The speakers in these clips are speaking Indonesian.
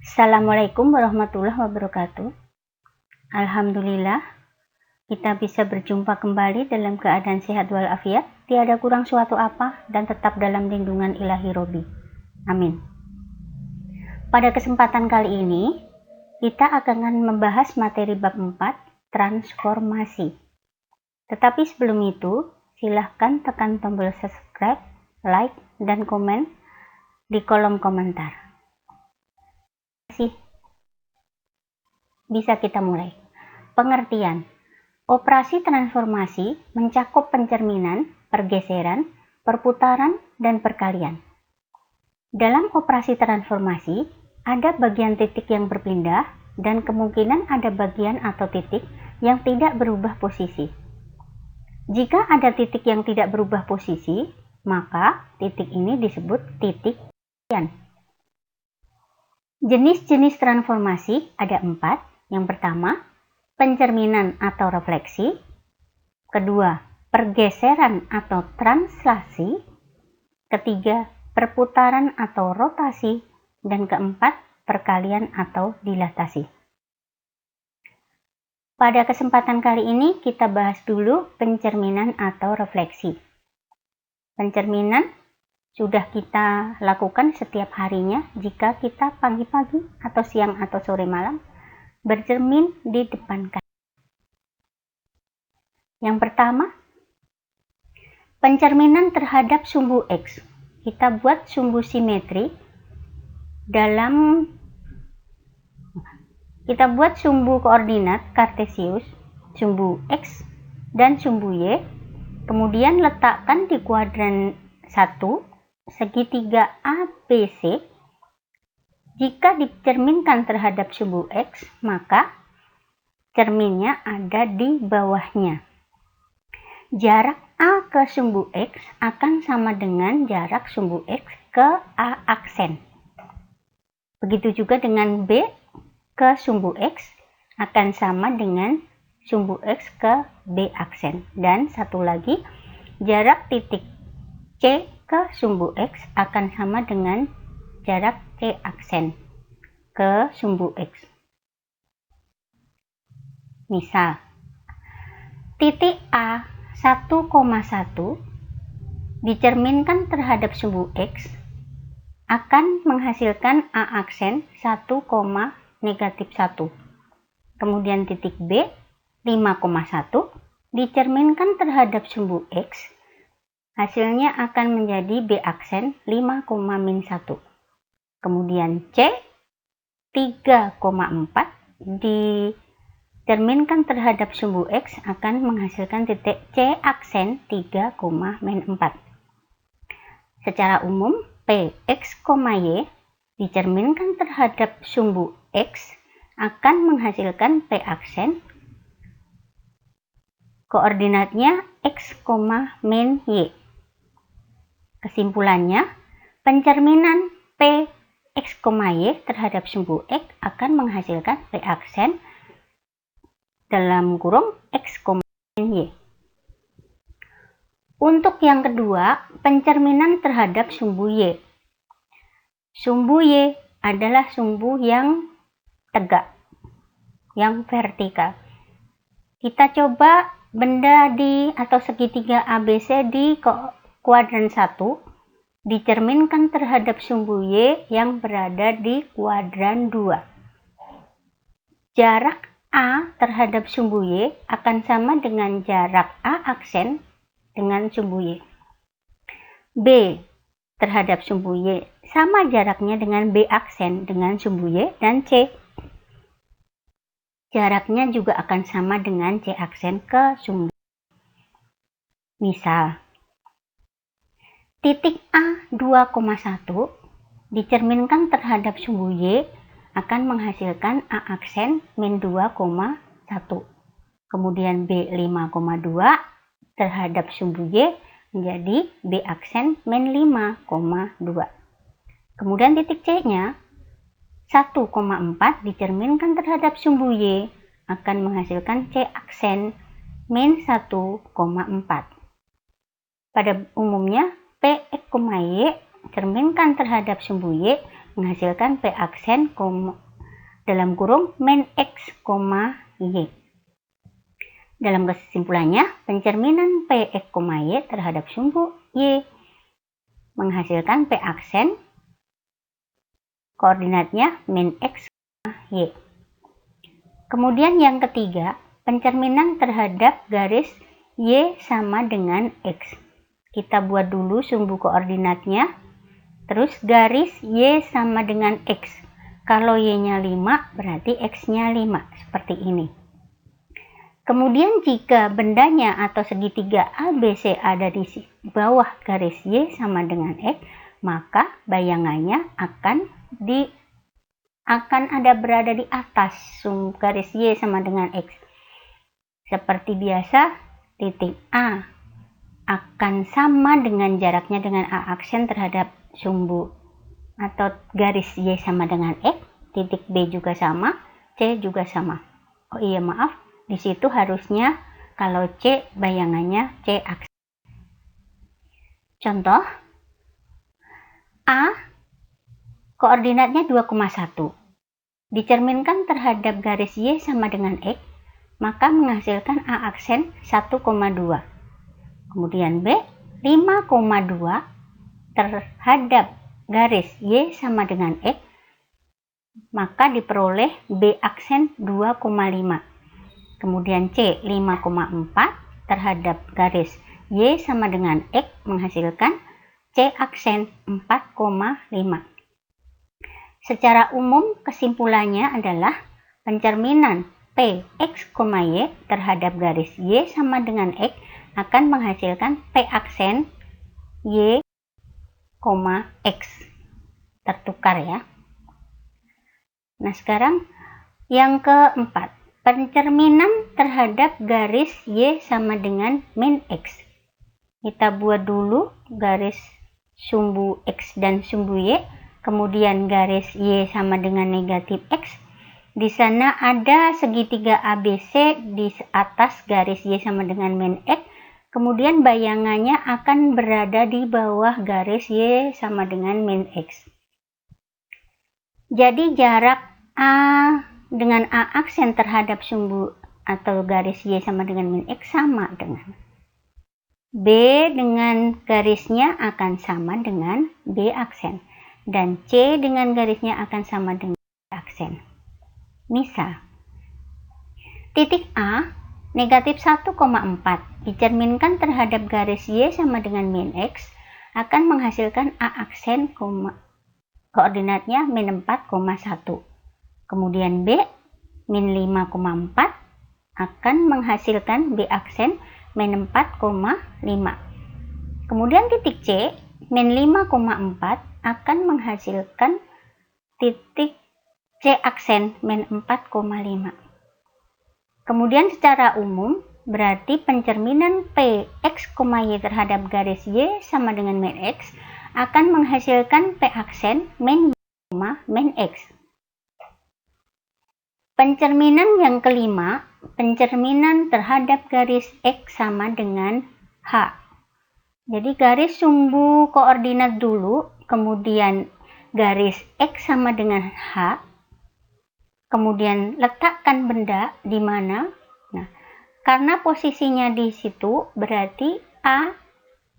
Assalamualaikum warahmatullahi wabarakatuh. Alhamdulillah, kita bisa berjumpa kembali dalam keadaan sehat walafiat, tiada kurang suatu apa, dan tetap dalam lindungan ilahi Robi. Amin. Pada kesempatan kali ini, kita akan membahas materi bab 4, transformasi. Tetapi sebelum itu, silahkan tekan tombol subscribe, like, dan komen di kolom komentar. Bisa kita mulai. Pengertian. Operasi transformasi mencakup pencerminan, pergeseran, perputaran, dan perkalian. Dalam operasi transformasi, ada bagian titik yang berpindah dan kemungkinan ada bagian atau titik yang tidak berubah posisi. Jika ada titik yang tidak berubah posisi, maka titik ini disebut titik perkalian. Jenis-jenis transformasi ada 4. Yang pertama, pencerminan atau refleksi. Kedua, pergeseran atau translasi. Ketiga, perputaran atau rotasi. Dan keempat, perkalian atau dilatasi. Pada kesempatan kali ini kita bahas dulu pencerminan atau refleksi. Pencerminan sudah kita lakukan setiap harinya jika kita pagi-pagi atau siang atau sore malam bercermin di depan kaca. Yang pertama, pencerminan terhadap sumbu X. Kita buat sumbu simetri kita buat sumbu koordinat kartesius, sumbu X dan sumbu Y, kemudian letakkan di kuadran 1 segitiga ABC. Jika dicerminkan terhadap sumbu X, maka cerminnya ada di bawahnya. Jarak A ke sumbu X akan sama dengan jarak sumbu X ke A aksen. Begitu juga dengan B ke sumbu X akan sama dengan sumbu X ke B aksen. Dan satu lagi, jarak titik C ke sumbu X akan sama dengan jarak C aksen ke sumbu X. Misal, titik A 1,1 dicerminkan terhadap sumbu X akan menghasilkan A aksen 1, -1. Kemudian titik B 5,1 dicerminkan terhadap sumbu X, hasilnya akan menjadi B aksen 5,-1. Kemudian C 3,4 dicerminkan terhadap sumbu X akan menghasilkan titik C aksen 3,-4. Secara umum, P, X, Y dicerminkan terhadap sumbu X akan menghasilkan P aksen koordinatnya X, Y. Kesimpulannya, pencerminan P, X, Y terhadap sumbu X akan menghasilkan P aksen dalam kurung X, Y. Untuk yang kedua, pencerminan terhadap sumbu Y. Sumbu Y adalah sumbu yang tegak, yang vertikal. Kita coba benda atau segitiga ABC di kuadran 1 dicerminkan terhadap sumbu Y yang berada di kuadran 2. Jarak A terhadap sumbu Y akan sama dengan jarak A aksen dengan sumbu Y. B terhadap sumbu Y sama jaraknya dengan B aksen dengan sumbu Y, dan C jaraknya juga akan sama dengan C aksen ke sumbu. Misal, titik A 2,1 dicerminkan terhadap sumbu Y akan menghasilkan A aksen -2,1. Kemudian B 5,2 terhadap sumbu Y menjadi B aksen -5,2. Kemudian titik C-nya 1,4 dicerminkan terhadap sumbu Y akan menghasilkan C aksen -1,4. Pada umumnya P, X, Y cerminkan terhadap sumbu Y menghasilkan P aksen, dalam kurung min X, Y. Dalam kesimpulannya, pencerminan P, X, Y terhadap sumbu Y menghasilkan P aksen, koordinatnya min X, Y. Kemudian yang ketiga, pencerminan terhadap garis Y sama dengan X. Kita buat dulu sumbu koordinatnya, terus garis Y sama dengan X. Kalau Y-nya 5, berarti X-nya 5, seperti ini. Kemudian jika bendanya atau segitiga ABC ada di bawah garis Y sama dengan X, maka bayangannya akan berada di atas garis Y sama dengan X. Seperti biasa, titik A akan sama dengan jaraknya dengan A aksen terhadap sumbu atau garis Y sama dengan X. Titik B juga sama, C juga sama. Oh iya, maaf, di situ harusnya kalau C bayangannya C aksen. Contoh, A koordinatnya 2,1. Dicerminkan terhadap garis Y sama dengan X, maka menghasilkan A aksen 1,2. Kemudian B 5,2 terhadap garis Y sama dengan X, maka diperoleh B aksen 2,5. Kemudian C 5,4 terhadap garis Y sama dengan X menghasilkan C aksen 4,5. Secara umum kesimpulannya adalah pencerminan P, X, Y terhadap garis Y sama dengan X akan menghasilkan P aksen Y, X. Tertukar ya. Nah sekarang yang keempat, pencerminan terhadap garis Y sama dengan min X. Kita buat dulu garis sumbu X dan sumbu Y. Kemudian garis Y sama dengan negatif X. Di sana ada segitiga ABC di atas garis Y sama dengan min X. Kemudian bayangannya akan berada di bawah garis Y sama dengan min X. Jadi jarak A dengan A aksen terhadap sumbu atau garis Y sama dengan min X sama dengan B dengan garisnya akan sama dengan B aksen. Dan C dengan garisnya akan sama dengan aksen. Misal, titik A negatif 1,4 dicerminkan terhadap garis Y sama dengan min X akan menghasilkan A aksen, koordinatnya min 4,1. Kemudian B min 5,4 akan menghasilkan B aksen min 4,5. Kemudian titik C min 5,4 akan menghasilkan titik C aksen min 4,5. Kemudian secara umum berarti pencerminan P, X, Y terhadap garis Y sama dengan min X akan menghasilkan P aksen min Y, min X. Pencerminan yang kelima, pencerminan terhadap garis X sama dengan H. Jadi garis sumbu koordinat dulu, kemudian garis X sama dengan H, kemudian letakkan benda di mana. Nah, karena posisinya di situ, berarti A,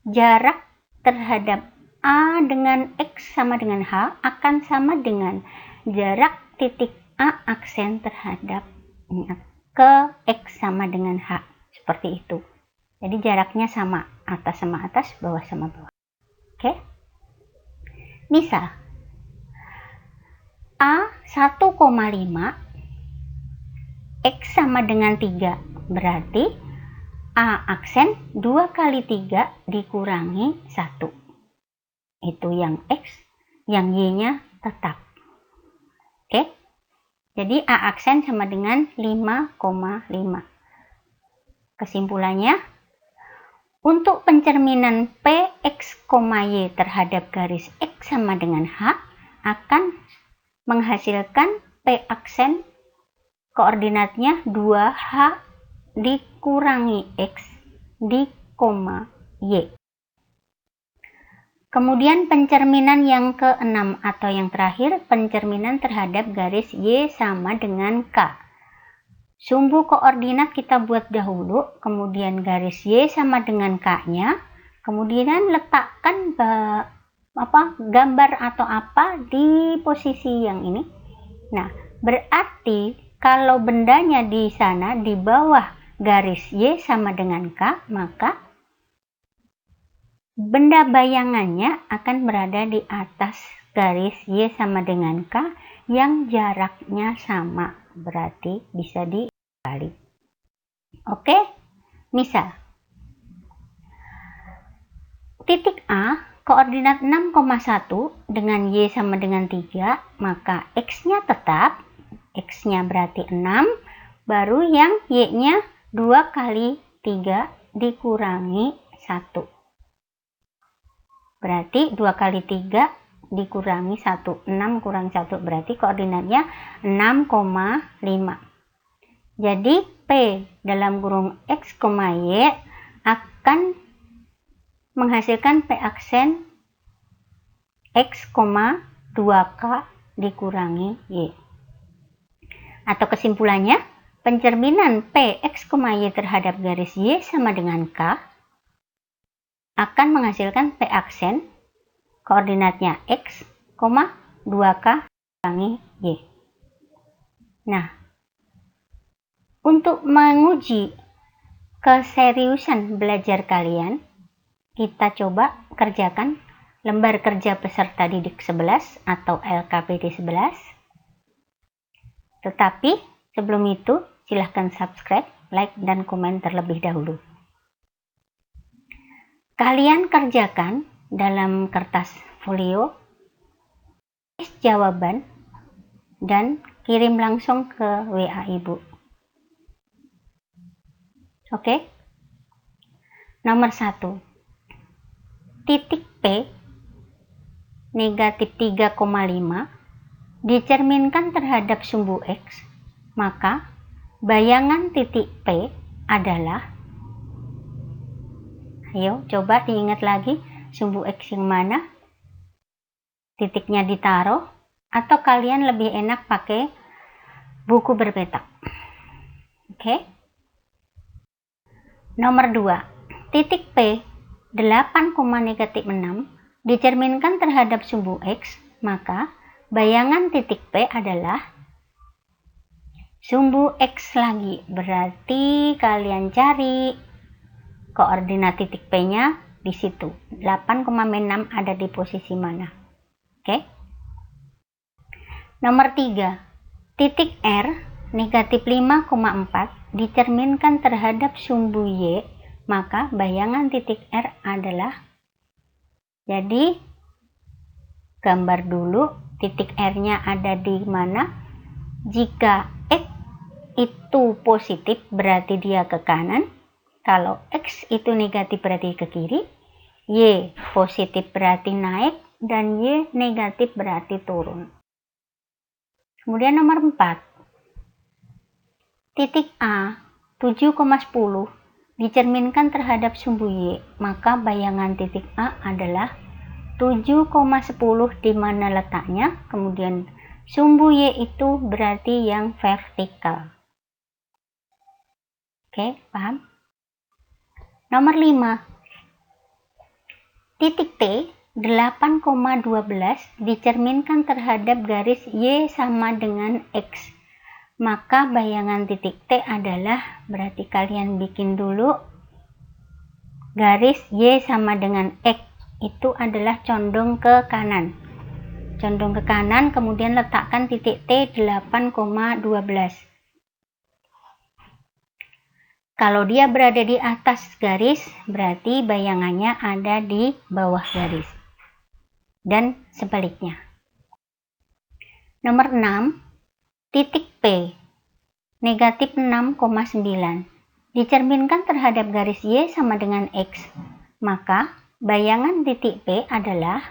jarak terhadap A dengan X sama dengan H akan sama dengan jarak titik A aksen terhadap ke X sama dengan H. Seperti itu. Jadi jaraknya sama, atas sama atas, bawah sama bawah. Oke. Misal, A 1,5, X sama dengan 3, berarti A aksen 2 kali 3 dikurangi 1. Itu yang X, yang Y-nya tetap. Oke. Jadi A aksen sama dengan 5,5. Kesimpulannya, untuk pencerminan P, X, Y terhadap garis X sama dengan H akan menghasilkan P aksen, koordinatnya 2H dikurangi X di koma Y. Kemudian pencerminan yang ke-6 atau yang terakhir, pencerminan terhadap garis Y sama dengan K. Sumbu koordinat kita buat dahulu, kemudian garis Y sama dengan K-nya, kemudian letakkan gambar atau apa di posisi yang ini. Nah, berarti kalau bendanya di sana di bawah garis Y sama dengan K, maka benda bayangannya akan berada di atas garis Y sama dengan K yang jaraknya sama, berarti bisa dikali. Oke, misal titik A koordinat 6,1 dengan Y sama dengan 3, maka X-nya tetap, X-nya berarti 6, baru yang Y-nya 2 kali 3 dikurangi 1. Berarti 2 kali 3 dikurangi 1. 6 kurang 1 berarti koordinatnya 6,5. Jadi P dalam kurung X, Y akan menghasilkan P aksen X, 2K dikurangi Y. Atau kesimpulannya, pencerminan P, X, Y terhadap garis Y sama dengan K akan menghasilkan P aksen koordinatnya X, 2K kurangi Y. Nah, untuk menguji keseriusan belajar kalian, kita coba kerjakan lembar kerja peserta didik 11 atau LKPD 11. Tetapi sebelum itu, silahkan subscribe, like, dan komen terlebih dahulu. Kalian kerjakan dalam kertas folio, tulis jawaban, dan kirim langsung ke WA Ibu. Oke? Nomor 1. Titik P negatif 3,5 dicerminkan terhadap sumbu X, maka bayangan titik P adalah, ayo coba diingat lagi, sumbu X yang mana, titiknya ditaruh, atau kalian lebih enak pakai buku berpetak. Oke. Nomor 2, titik P 8,-6 dicerminkan terhadap sumbu X, maka bayangan titik P adalah sumbu X lagi. Berarti kalian cari koordinat titik P-nya di situ. 8,6 ada di posisi mana? Oke. Nomor 3, titik R negatif 5,4 dicerminkan terhadap sumbu Y, maka bayangan titik R adalah, jadi gambar dulu titik R-nya ada di mana. Jika X itu positif berarti dia ke kanan, kalau X itu negatif berarti ke kiri, Y positif berarti naik, dan Y negatif berarti turun. Kemudian nomor 4, titik A 7,10 dicerminkan terhadap sumbu Y, maka bayangan titik A adalah 7,10 di mana letaknya, kemudian sumbu Y itu berarti yang vertikal. Oke, paham? Nomor 5, titik T 8,12 dicerminkan terhadap garis Y sama dengan X, maka bayangan titik T adalah, berarti kalian bikin dulu garis Y sama dengan X itu adalah condong ke kanan. Condong ke kanan, kemudian letakkan titik T 8,12. Kalau dia berada di atas garis, berarti bayangannya ada di bawah garis. Dan sebaliknya. Nomor 6, titik P negatif 6,9 dicerminkan terhadap garis Y sama dengan X, maka bayangan titik P adalah,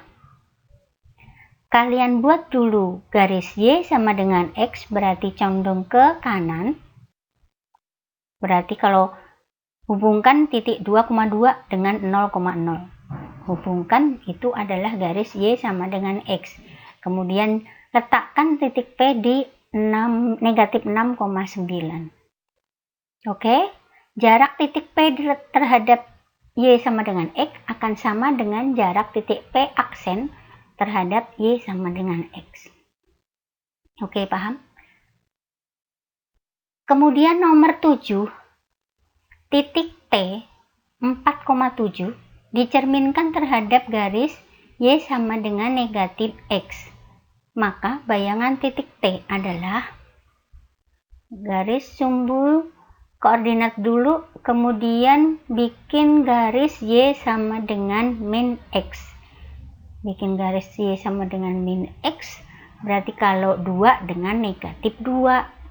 kalian buat dulu garis Y sama dengan X berarti condong ke kanan. Berarti kalau hubungkan titik 2,2 dengan 0,0. hubungkan itu adalah garis Y sama dengan X. Kemudian letakkan titik P di negatif 6,9. Oke, jarak titik P terhadap Y sama dengan X akan sama dengan jarak titik P aksen terhadap Y sama dengan X. Oke, paham? Kemudian nomor 7, titik T 4,7 dicerminkan terhadap garis Y sama dengan negatif X. Maka bayangan titik T adalah garis sumbu koordinat dulu, kemudian bikin garis Y sama dengan min X. Bikin garis Y sama dengan min X, berarti kalau 2 dengan negatif 2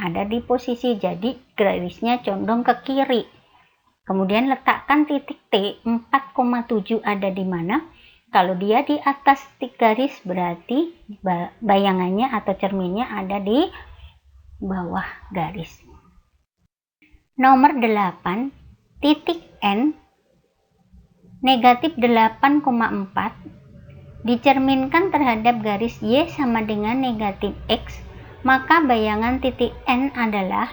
ada di posisi, jadi garisnya condong ke kiri. Kemudian letakkan titik T 4,7 ada di mana? Kalau dia di atas titik garis berarti bayangannya atau cerminnya ada di bawah garis. Nomor 8, titik N negatif 8,4 dicerminkan terhadap garis Y sama dengan negatif X, maka bayangan titik N adalah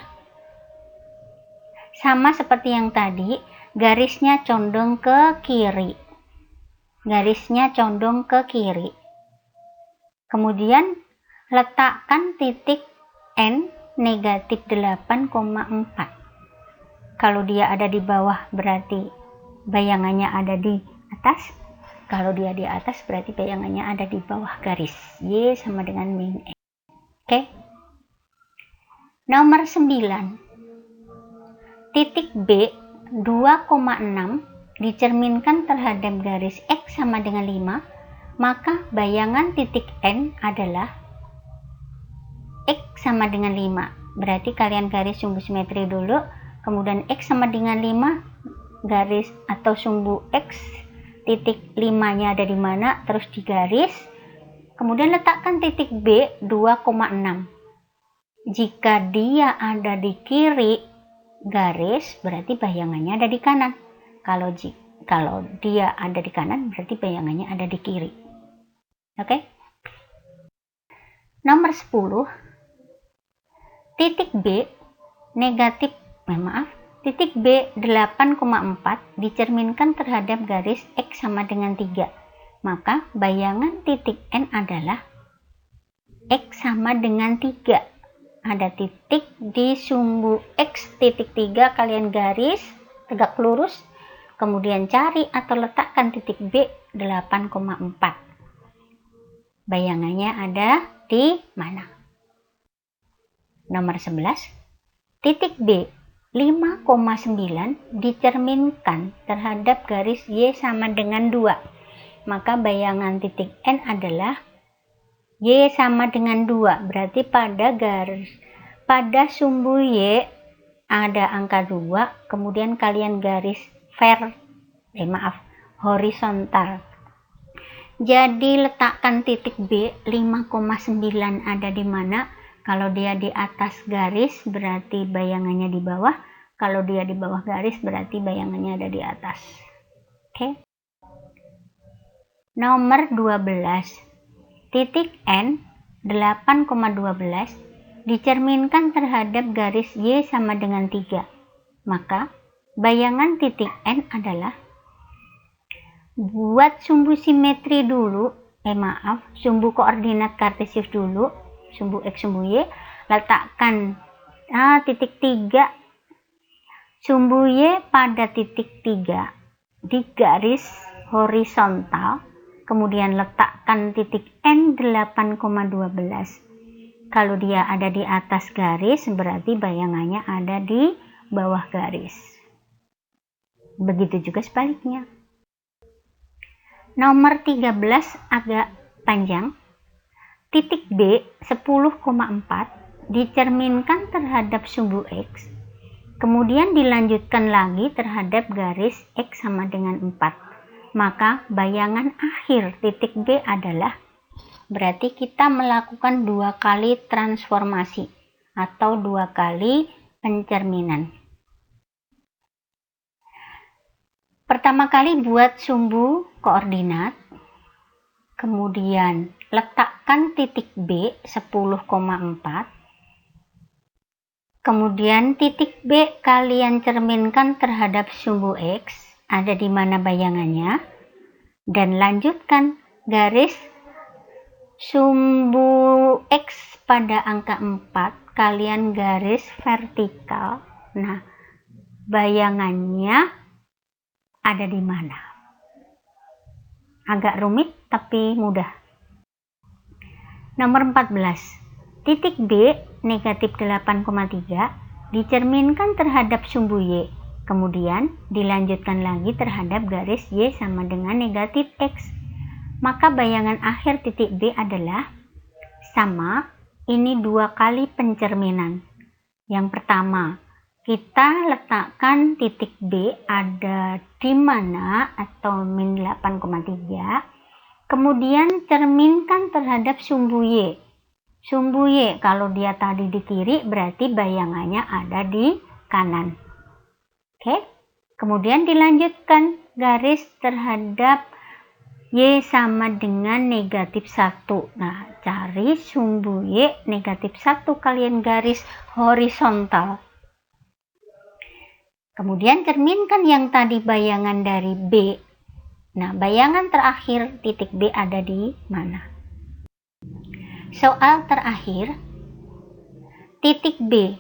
sama seperti yang tadi, garisnya condong ke kiri. Garisnya condong ke kiri. Kemudian letakkan titik N negatif 8,4. Kalau dia ada di bawah berarti bayangannya ada di atas. Kalau dia di atas berarti bayangannya ada di bawah garis. Y sama dengan min X. Oke. Nomor 9. Titik B 2,6 dicerminkan terhadap garis X sama dengan 5, maka bayangan titik N adalah X sama dengan 5. Berarti kalian garis sumbu simetri dulu, kemudian X sama dengan 5, garis atau sumbu X titik 5-nya ada di mana, terus digaris. Kemudian letakkan titik B 2,6. Jika dia ada di kiri garis, berarti bayangannya ada di kanan. Kalau dia ada di kanan, berarti bayangannya ada di kiri. Oke? Nomor 10, titik B titik B 8,4 dicerminkan terhadap garis X sama dengan 3. Maka bayangan titik N adalah X sama dengan 3. Ada titik di sumbu X titik 3, kalian garis tegak lurus, kemudian cari atau letakkan titik B 8,4. Bayangannya ada di mana? Nomor 11, titik B 5,9 dicerminkan terhadap garis Y sama dengan 2. Maka bayangan titik N adalah Y sama dengan 2, berarti pada sumbu Y ada angka 2, kemudian kalian garis horizontal. Jadi letakkan titik B 5,9 ada di mana? Kalau dia di atas garis berarti bayangannya di bawah, kalau dia di bawah garis berarti bayangannya ada di atas. Oke. Nomor 12. Titik N 8,12 dicerminkan terhadap garis Y sama dengan 3. Maka bayangan titik N adalah, buat sumbu simetri dulu, sumbu koordinat kartesius dulu, sumbu X, sumbu Y, letakkan titik 3 sumbu Y pada titik 3 di garis horizontal. Kemudian letakkan titik N 8,12. Kalau dia ada di atas garis, berarti bayangannya ada di bawah garis. Begitu juga sebaliknya. Nomor 13 agak panjang. Titik B 10,4 dicerminkan terhadap sumbu X. Kemudian dilanjutkan lagi terhadap garis X sama dengan 4. Maka bayangan akhir titik B adalah, berarti kita melakukan 2 kali transformasi atau 2 kali pencerminan. Pertama kali buat sumbu koordinat, kemudian letakkan titik B 10,4, kemudian titik B kalian cerminkan terhadap sumbu X, ada di mana bayangannya, dan lanjutkan garis sumbu X pada angka 4, kalian garis vertikal. Nah, bayangannya ada di mana? Agak rumit tapi mudah. Nomor 14. Titik B negatif 8,3 dicerminkan terhadap sumbu Y. Kemudian dilanjutkan lagi terhadap garis Y sama dengan negatif X. Maka bayangan akhir titik B adalah sama, ini 2 kali pencerminan. Yang pertama, kita letakkan titik B ada di mana atau min 8,3, kemudian cerminkan terhadap sumbu Y. Sumbu Y kalau dia tadi di kiri berarti bayangannya ada di kanan. Oke, kemudian dilanjutkan garis terhadap Y sama dengan negatif 1. Nah, cari sumbu Y negatif 1, kalian garis horizontal. Kemudian cerminkan yang tadi bayangan dari B. Nah, bayangan terakhir titik B ada di mana? Soal terakhir, titik B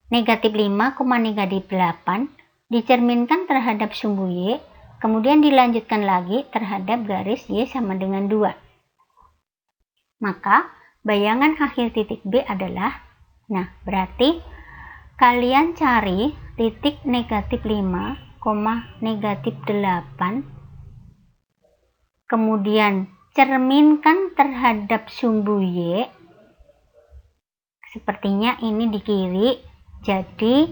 negatif 5, negatif 8 dicerminkan terhadap sumbu Y, kemudian dilanjutkan lagi terhadap garis Y sama dengan 2. Maka bayangan akhir titik B adalah, nah berarti kalian cari titik negatif 5, negatif 8, kemudian cerminkan terhadap sumbu Y. Sepertinya ini di kiri, jadi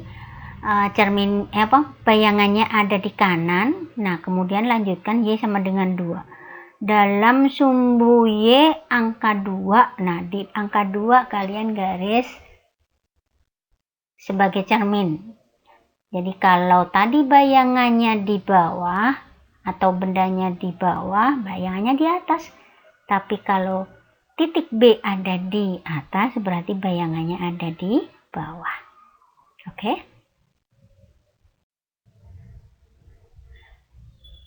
bayangannya ada di kanan. Nah, kemudian lanjutkan Y sama dengan 2. Dalam sumbu Y angka 2, nah di angka 2 kalian garis sebagai cermin. Jadi kalau tadi bayangannya di bawah atau bendanya di bawah, bayangannya di atas. Tapi kalau titik B ada di atas, berarti bayangannya ada di bawah. Oke?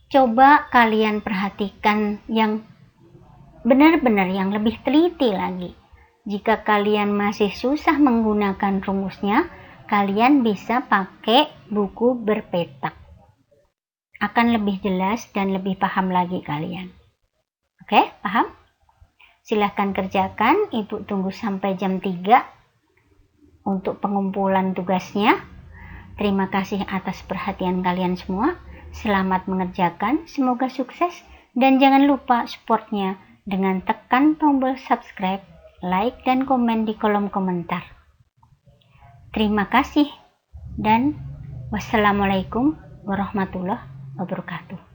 Coba kalian perhatikan yang benar-benar, yang lebih teliti lagi. Jika kalian masih susah menggunakan rumusnya, kalian bisa pakai buku berpetak. Akan lebih jelas dan lebih paham lagi kalian. Oke, paham? Silahkan kerjakan, Ibu tunggu sampai jam 3 untuk pengumpulan tugasnya. Terima kasih atas perhatian kalian semua. Selamat mengerjakan, semoga sukses, dan jangan lupa supportnya dengan tekan tombol subscribe, like, dan komen di kolom komentar. Terima kasih, dan wassalamualaikum warahmatullahi wabarakatuh.